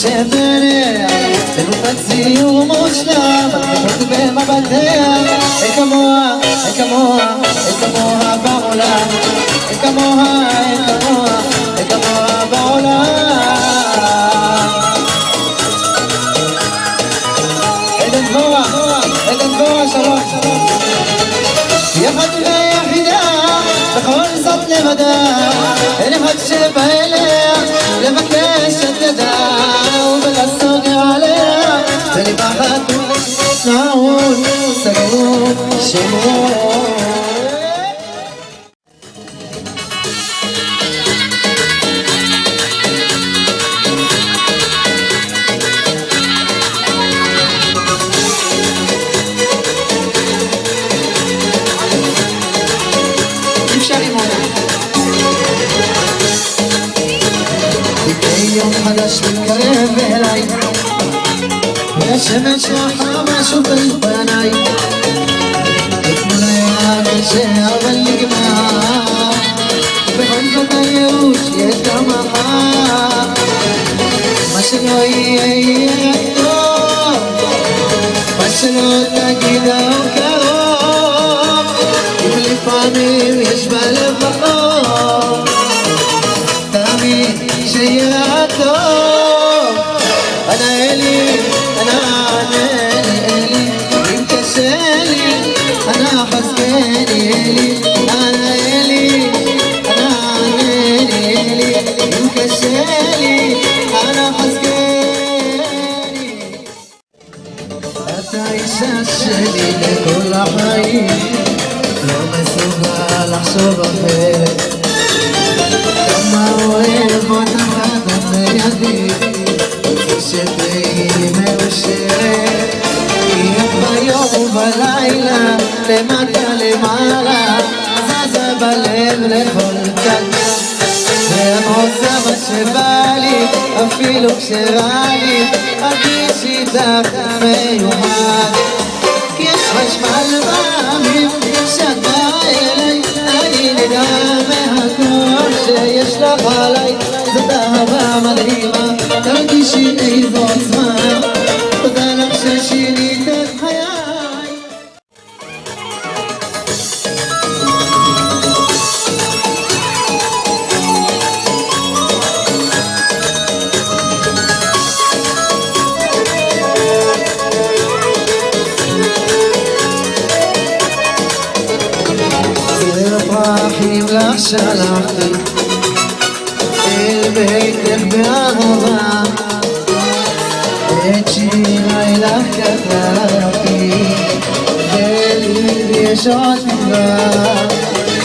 שבעיניה תנופת ציור מושלם, הדמות במבטיה, אין כמוה, אין כמוה, אין כמוה בעולם, אין כמוה, אין כמוה, אין כמוה בעולם. עדן דבורה, עדן דבורה, שלום. יחד ויחידה, בכל זאת לבדה, אין אחד שבא אליה לבקש את ידה ולסוגר עליה, ולבחת נעול סגור שמור. יום חדש מתקרב אליי, והשמש החמה שופט בעיניי. אתמול היה קשה אבל נגמר, בכל זאת הייאוש יש גם מחר. מה שלא יהיה יהיה טוב, מה שלא תגיד הוא קרוב, אם לפעמים יש בלב בחור, תמיד שיהיה טוב. אנא אלי, אנא אלי, אם קשה לי, אנא חזקני אלי, אנא אלי, אנא אלי, אם קשה לי, אנא חזקני. אתה אישה שלי לכל החיים, לא מסוגל לחשוב אחרת, כמה אוהב אותך אתה בידי, שתהי מאושרת, כי את ביום ובלילה, למטה למעלה, זזה בלב לכל צד, ואת עושה מה שבא לי, אפילו כשרע לי, ארגיש איתך מיוחד, כי יש חשמל בעמים, שאת באה אליי, אני נדע מהכל שיש לך עליי, זאת אהבה מדהימה, תרגישי איזו עוצמה, תודה לך ששינית את חיי. פרחים לך שלחתי אל ביתך באהבה, את שירי לך כתבתי, בליבי יש עוד תקווה,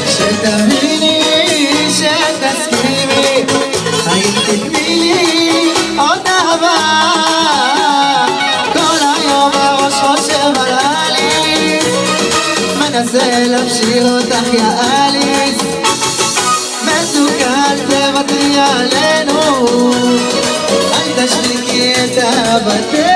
שתביני שתסכימי, האם תתני לי עוד אהבה, כל היום הראש חושב על אליס, מנסה להפשיר אותך יא אליס, מסוכן תוותרי עלינו, אל תשתיקי את אהבתנו.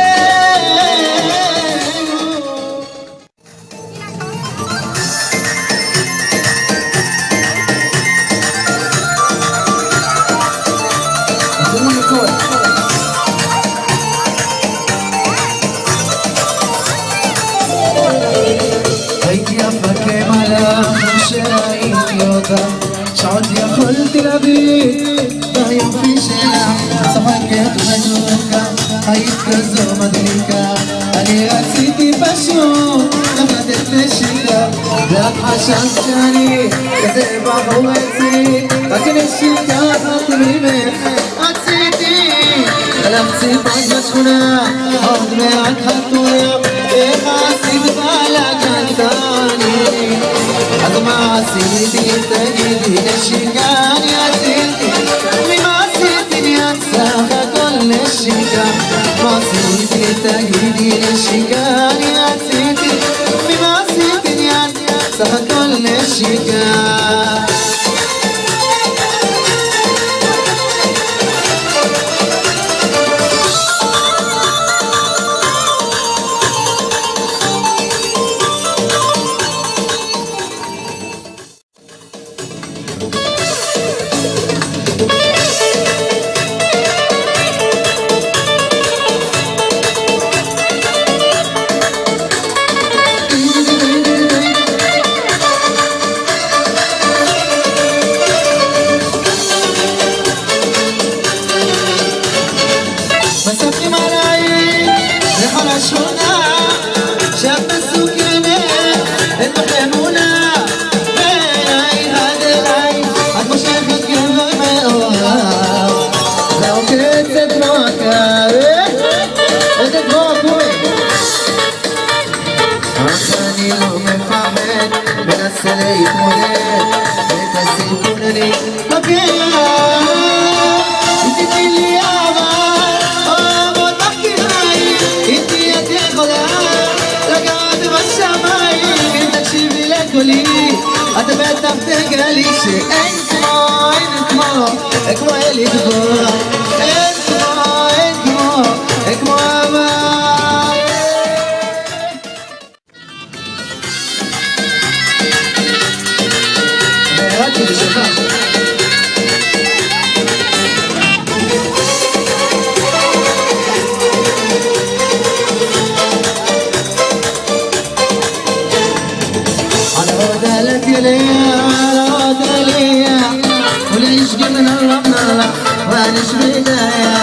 הייתי יפה כמלאך שראיתי אותה, שעוד יכולתי להביט ביופי שלך, צוחקת ודוקה, היית כזו מדליקה, אני רציתי פשוט לתת נשיקה, ואת חשבת שאני כזה בחור אצלי, רק נשיקה אחת ממך רציתי, הלכתי פה בשכונה, עוד מעט חתונה, איך עשית בלגן קטני, אז מה עשיתי? תגידי נשיקה אני עשיתי, ממה עשיתי לי את סך הכל נשיקה, מה עשיתי? תגידי נשיקה אני עשיתי, ממה עשיתי לי את סך הכל נשיקה. ودق علي شي اكمو اللي تبغى اكمو وانش بداية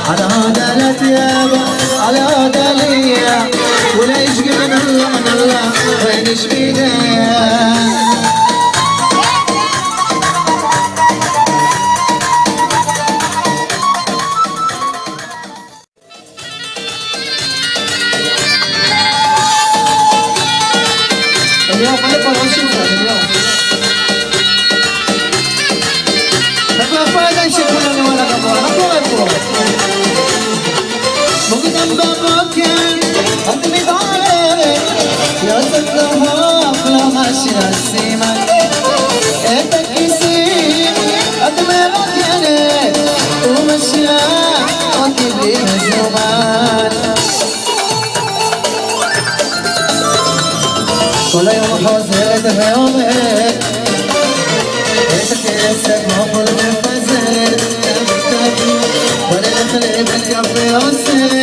على هذا لا تيابا على هذا ليا ولا يشقي من الله وانش بداية اليوم ما يبغى نشوفها اليوم مقدم بابك أنت مدارك يا تطلها فلا ماشي نسيمك إنتك يسيم أنت مبكينك ومشيا وكل لي مزومان كل يوم حوزت في يومك إنتك يسك مقبول من فزر ولا يخليك في راسك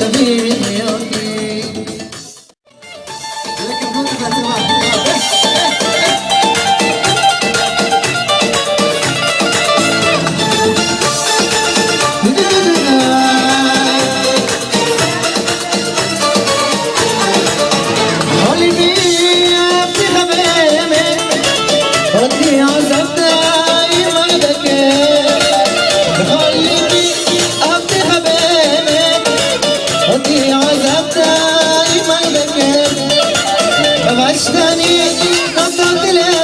تبيني اوكي لكن مو عشتني نطرت لي